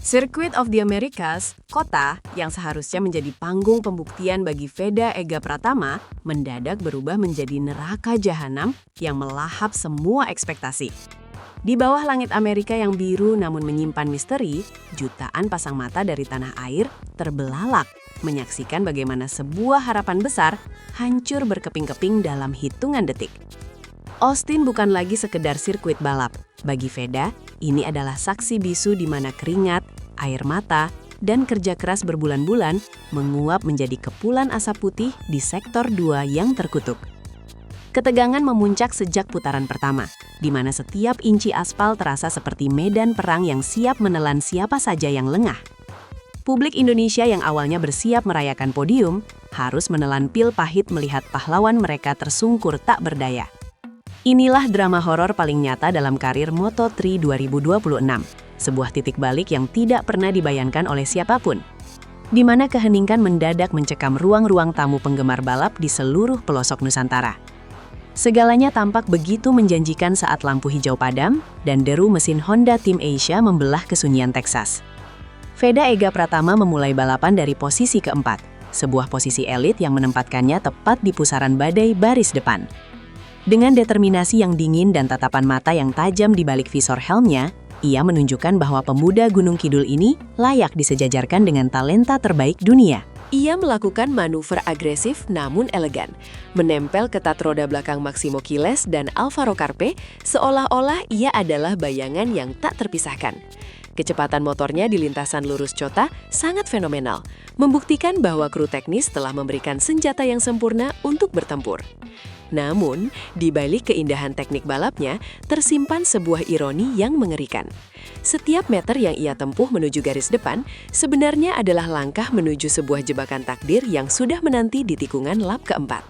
Circuit of the Americas, kota yang seharusnya menjadi panggung pembuktian bagi Veda Ega Pratama, mendadak berubah menjadi neraka jahanam yang melahap semua ekspektasi. Di bawah langit Amerika yang biru namun menyimpan misteri, jutaan pasang mata dari tanah air terbelalak menyaksikan bagaimana sebuah harapan besar hancur berkeping-keping dalam hitungan detik. Austin bukan lagi sekedar sirkuit balap. Bagi Veda, ini adalah saksi bisu di mana keringat, air mata, dan kerja keras berbulan-bulan menguap menjadi kepulan asap putih di sektor 2 yang terkutuk. Ketegangan memuncak sejak putaran pertama, di mana setiap inci aspal terasa seperti medan perang yang siap menelan siapa saja yang lengah. Publik Indonesia yang awalnya bersiap merayakan podium, harus menelan pil pahit melihat pahlawan mereka tersungkur tak berdaya. Inilah drama horor paling nyata dalam karir Moto3 2026, sebuah titik balik yang tidak pernah dibayangkan oleh siapapun, di mana keheningkan mendadak mencekam ruang-ruang tamu penggemar balap di seluruh pelosok Nusantara. Segalanya tampak begitu menjanjikan saat lampu hijau padam dan deru mesin Honda Tim Asia membelah kesunyian Texas. Veda Ega Pratama memulai balapan dari posisi keempat, sebuah posisi elit yang menempatkannya tepat di pusaran badai baris depan. Dengan determinasi yang dingin dan tatapan mata yang tajam di balik visor helmnya, ia menunjukkan bahwa pemuda Gunung Kidul ini layak disejajarkan dengan talenta terbaik dunia. Ia melakukan manuver agresif namun elegan, menempel ketat roda belakang Maximo Quiles dan Alvaro Carpe seolah-olah ia adalah bayangan yang tak terpisahkan. Kecepatan motornya di lintasan lurus Chota sangat fenomenal, membuktikan bahwa kru teknis telah memberikan senjata yang sempurna untuk bertempur. Namun, di balik keindahan teknik balapnya, tersimpan sebuah ironi yang mengerikan. Setiap meter yang ia tempuh menuju garis depan, sebenarnya adalah langkah menuju sebuah jebakan takdir yang sudah menanti di tikungan lap keempat.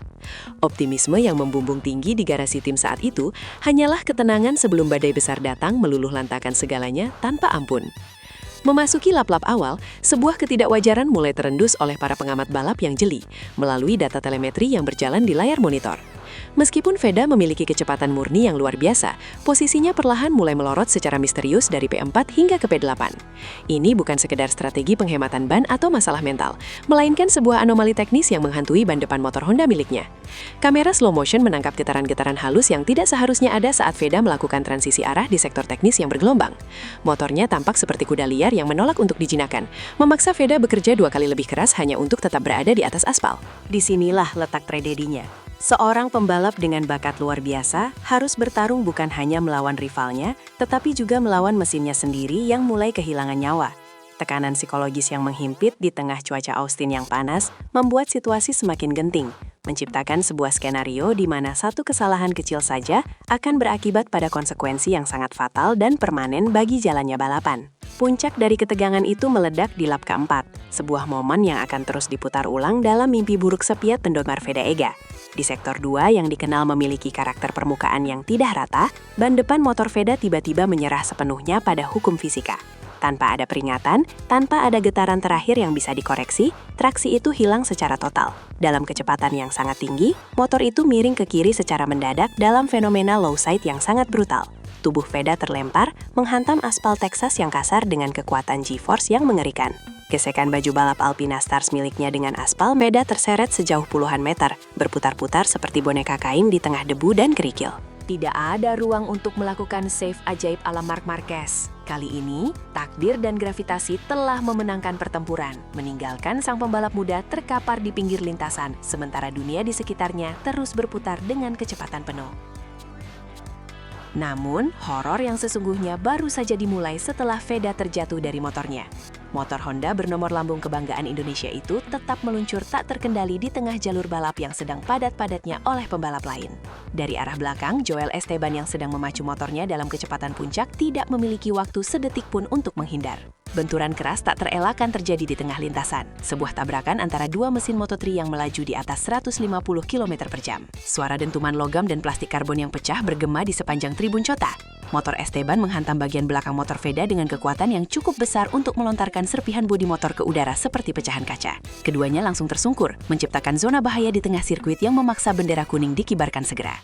Optimisme yang membumbung tinggi di garasi tim saat itu hanyalah ketenangan sebelum badai besar datang meluluh lantakan segalanya tanpa ampun. Memasuki lap-lap awal, sebuah ketidakwajaran mulai terendus oleh para pengamat balap yang jeli melalui data telemetri yang berjalan di layar monitor. Meskipun Veda memiliki kecepatan murni yang luar biasa, posisinya perlahan mulai melorot secara misterius dari P4 hingga ke P8. Ini bukan sekedar strategi penghematan ban atau masalah mental, melainkan sebuah anomali teknis yang menghantui ban depan motor Honda miliknya. Kamera slow motion menangkap getaran-getaran halus yang tidak seharusnya ada saat Veda melakukan transisi arah di sektor teknis yang bergelombang. Motornya tampak seperti kuda liar yang menolak untuk dijinakkan, memaksa Veda bekerja 2 kali lebih keras hanya untuk tetap berada di atas aspal. Disinilah letak tragedinya. Seorang pembalap dengan bakat luar biasa harus bertarung bukan hanya melawan rivalnya, tetapi juga melawan mesinnya sendiri yang mulai kehilangan nyawa. Tekanan psikologis yang menghimpit di tengah cuaca Austin yang panas membuat situasi semakin genting, menciptakan sebuah skenario di mana satu kesalahan kecil saja akan berakibat pada konsekuensi yang sangat fatal dan permanen bagi jalannya balapan. Puncak dari ketegangan itu meledak di lap keempat, sebuah momen yang akan terus diputar ulang dalam mimpi buruk sepiat penggemar Veda Ega. Di sektor 2 yang dikenal memiliki karakter permukaan yang tidak rata, ban depan motor Veda tiba-tiba menyerah sepenuhnya pada hukum fisika. Tanpa ada peringatan, tanpa ada getaran terakhir yang bisa dikoreksi, traksi itu hilang secara total. Dalam kecepatan yang sangat tinggi, motor itu miring ke kiri secara mendadak dalam fenomena low side yang sangat brutal. Tubuh Veda terlempar, menghantam aspal Texas yang kasar dengan kekuatan G-force yang mengerikan. Gesekan baju balap Alpina Stars miliknya dengan aspal, Veda terseret sejauh puluhan meter, berputar-putar seperti boneka kain di tengah debu dan kerikil. Tidak ada ruang untuk melakukan save ajaib ala Marc Marquez. Kali ini, takdir dan gravitasi telah memenangkan pertempuran, meninggalkan sang pembalap muda terkapar di pinggir lintasan, sementara dunia di sekitarnya terus berputar dengan kecepatan penuh. Namun, horor yang sesungguhnya baru saja dimulai setelah Veda terjatuh dari motornya. Motor Honda bernomor lambung kebanggaan Indonesia itu tetap meluncur tak terkendali di tengah jalur balap yang sedang padat-padatnya oleh pembalap lain. Dari arah belakang, Joel Esteban yang sedang memacu motornya dalam kecepatan puncak tidak memiliki waktu sedetik pun untuk menghindar. Benturan keras tak terelakkan terjadi di tengah lintasan. Sebuah tabrakan antara dua mesin Moto3 yang melaju di atas 150 km per jam. Suara dentuman logam dan plastik karbon yang pecah bergema di sepanjang tribun Chota. Motor Esteban menghantam bagian belakang motor Veda dengan kekuatan yang cukup besar untuk melontarkan serpihan bodi motor ke udara seperti pecahan kaca. Keduanya langsung tersungkur, menciptakan zona bahaya di tengah sirkuit yang memaksa bendera kuning dikibarkan segera.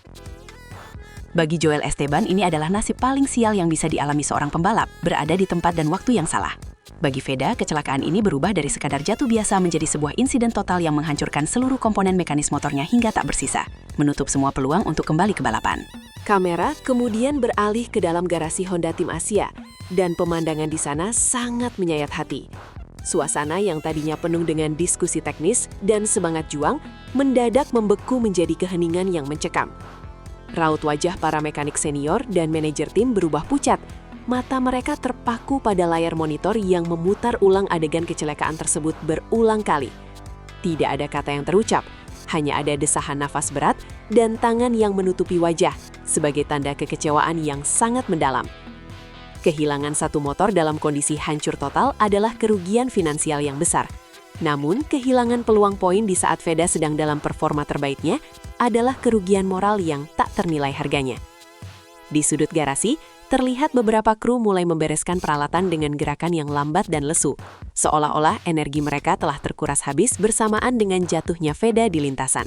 Bagi Joel Esteban, ini adalah nasib paling sial yang bisa dialami seorang pembalap, berada di tempat dan waktu yang salah. Bagi Veda, kecelakaan ini berubah dari sekadar jatuh biasa menjadi sebuah insiden total yang menghancurkan seluruh komponen mekanis motornya hingga tak bersisa, menutup semua peluang untuk kembali ke balapan. Kamera kemudian beralih ke dalam garasi Honda Tim Asia, dan pemandangan di sana sangat menyayat hati. Suasana yang tadinya penuh dengan diskusi teknis dan semangat juang, mendadak membeku menjadi keheningan yang mencekam. Raut wajah para mekanik senior dan manajer tim berubah pucat. Mata mereka terpaku pada layar monitor yang memutar ulang adegan kecelakaan tersebut berulang kali. Tidak ada kata yang terucap, hanya ada desahan nafas berat dan tangan yang menutupi wajah sebagai tanda kekecewaan yang sangat mendalam. Kehilangan satu motor dalam kondisi hancur total adalah kerugian finansial yang besar. Namun, kehilangan peluang poin di saat Veda sedang dalam performa terbaiknya adalah kerugian moral yang tak ternilai harganya. Di sudut garasi, terlihat beberapa kru mulai membereskan peralatan dengan gerakan yang lambat dan lesu, seolah-olah energi mereka telah terkuras habis bersamaan dengan jatuhnya Veda di lintasan.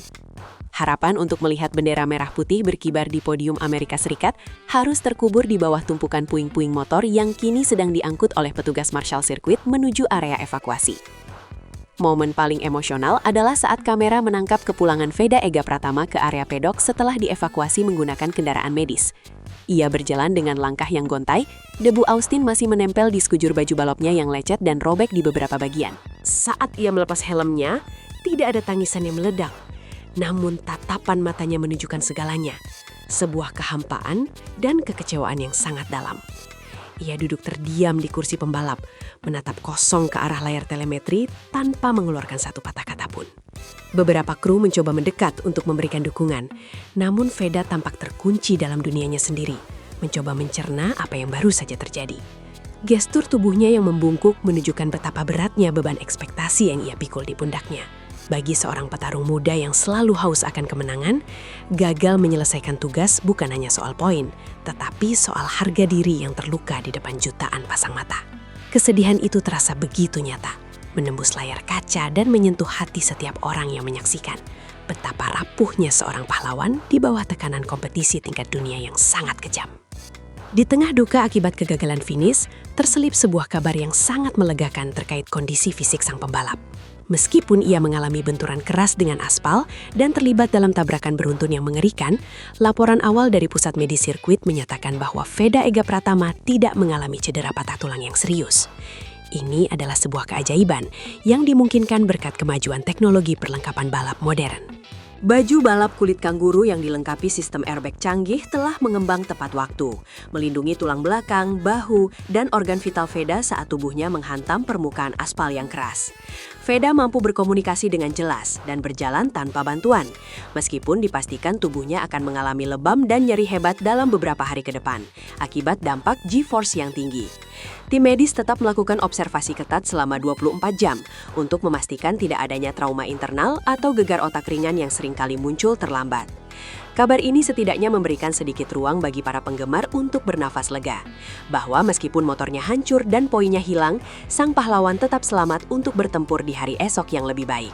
Harapan untuk melihat bendera merah putih berkibar di podium Amerika Serikat harus terkubur di bawah tumpukan puing-puing motor yang kini sedang diangkut oleh petugas Marshal Circuit menuju area evakuasi. Momen paling emosional adalah saat kamera menangkap kepulangan Veda Ega Pratama ke area pedok setelah dievakuasi menggunakan kendaraan medis. Ia berjalan dengan langkah yang gontai, debu Austin masih menempel di sekujur baju balapnya yang lecet dan robek di beberapa bagian. Saat ia melepas helmnya, tidak ada tangisan yang meledak. Namun tatapan matanya menunjukkan segalanya. Sebuah kehampaan dan kekecewaan yang sangat dalam. Ia duduk terdiam di kursi pembalap, menatap kosong ke arah layar telemetri tanpa mengeluarkan satu patah kata pun. Beberapa kru mencoba mendekat untuk memberikan dukungan, namun Veda tampak terkunci dalam dunianya sendiri, mencoba mencerna apa yang baru saja terjadi. Gestur tubuhnya yang membungkuk menunjukkan betapa beratnya beban ekspektasi yang ia pikul di pundaknya. Bagi seorang petarung muda yang selalu haus akan kemenangan, gagal menyelesaikan tugas bukan hanya soal poin, tetapi soal harga diri yang terluka di depan jutaan pasang mata. Kesedihan itu terasa begitu nyata, menembus layar kaca dan menyentuh hati setiap orang yang menyaksikan betapa rapuhnya seorang pahlawan di bawah tekanan kompetisi tingkat dunia yang sangat kejam. Di tengah duka akibat kegagalan finish, terselip sebuah kabar yang sangat melegakan terkait kondisi fisik sang pembalap. Meskipun ia mengalami benturan keras dengan aspal dan terlibat dalam tabrakan beruntun yang mengerikan, laporan awal dari pusat medis sirkuit menyatakan bahwa Veda Ega Pratama tidak mengalami cedera patah tulang yang serius. Ini adalah sebuah keajaiban yang dimungkinkan berkat kemajuan teknologi perlengkapan balap modern. Baju balap kulit kanguru yang dilengkapi sistem airbag canggih telah mengembang tepat waktu, melindungi tulang belakang, bahu, dan organ vital Veda saat tubuhnya menghantam permukaan aspal yang keras. Veda mampu berkomunikasi dengan jelas dan berjalan tanpa bantuan, meskipun dipastikan tubuhnya akan mengalami lebam dan nyeri hebat dalam beberapa hari ke depan, akibat dampak G-force yang tinggi. Tim medis tetap melakukan observasi ketat selama 24 jam untuk memastikan tidak adanya trauma internal atau gegar otak ringan yang seringkali muncul terlambat. Kabar ini setidaknya memberikan sedikit ruang bagi para penggemar untuk bernafas lega, bahwa meskipun motornya hancur dan poinnya hilang, sang pahlawan tetap selamat untuk bertempur di hari esok yang lebih baik.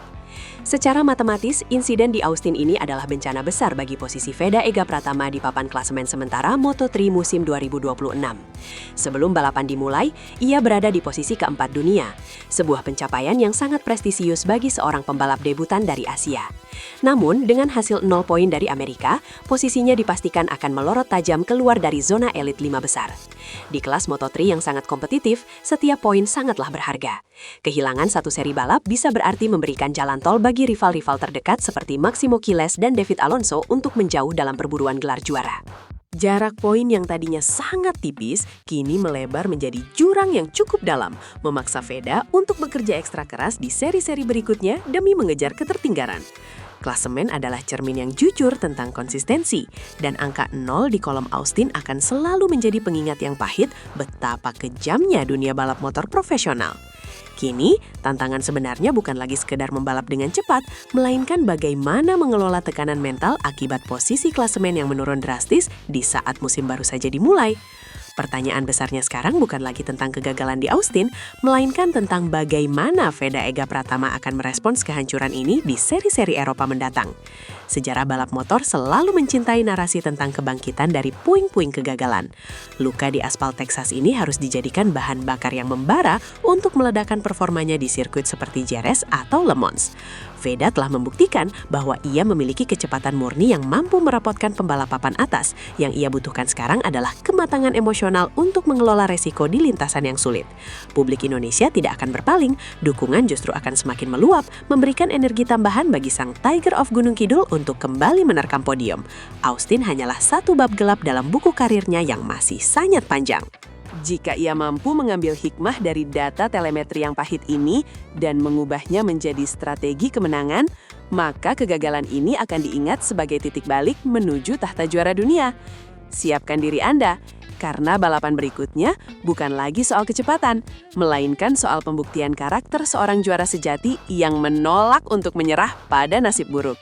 Secara matematis, insiden di Austin ini adalah bencana besar bagi posisi Veda Ega Pratama di papan klasemen sementara Moto3 musim 2026. Sebelum balapan dimulai, ia berada di posisi keempat dunia, sebuah pencapaian yang sangat prestisius bagi seorang pembalap debutan dari Asia. Namun, dengan hasil 0 poin dari Amerika, posisinya dipastikan akan melorot tajam keluar dari zona elit 5 besar. Di kelas Moto3 yang sangat kompetitif, setiap poin sangatlah berharga. Kehilangan satu seri balap bisa berarti memberikan jalan tol bagi rival-rival terdekat seperti Maximo Quiles dan David Alonso untuk menjauh dalam perburuan gelar juara. Jarak poin yang tadinya sangat tipis, kini melebar menjadi jurang yang cukup dalam, memaksa Veda untuk bekerja ekstra keras di seri-seri berikutnya demi mengejar ketertinggalan. Klasemen adalah cermin yang jujur tentang konsistensi, dan angka 0 di kolom Austin akan selalu menjadi pengingat yang pahit betapa kejamnya dunia balap motor profesional. Kini, tantangan sebenarnya bukan lagi sekedar membalap dengan cepat, melainkan bagaimana mengelola tekanan mental akibat posisi klasemen yang menurun drastis di saat musim baru saja dimulai. Pertanyaan besarnya sekarang bukan lagi tentang kegagalan di Austin, melainkan tentang bagaimana Veda Ega Pratama akan merespons kehancuran ini di seri-seri Eropa mendatang. Sejarah balap motor selalu mencintai narasi tentang kebangkitan dari puing-puing kegagalan. Luka di aspal Texas ini harus dijadikan bahan bakar yang membara untuk meledakkan performanya di sirkuit seperti Jerez atau Le Mans. Veda telah membuktikan bahwa ia memiliki kecepatan murni yang mampu merapotkan pembalap papan atas. Yang ia butuhkan sekarang adalah kematangan emosional untuk mengelola resiko di lintasan yang sulit. Publik Indonesia tidak akan berpaling, dukungan justru akan semakin meluap, memberikan energi tambahan bagi sang Tiger of Gunung Kidul untuk kembali menerkam podium. Austin hanyalah satu bab gelap dalam buku karirnya yang masih sangat panjang. Jika ia mampu mengambil hikmah dari data telemetri yang pahit ini dan mengubahnya menjadi strategi kemenangan, maka kegagalan ini akan diingat sebagai titik balik menuju tahta juara dunia. Siapkan diri Anda, karena balapan berikutnya bukan lagi soal kecepatan, melainkan soal pembuktian karakter seorang juara sejati yang menolak untuk menyerah pada nasib buruk.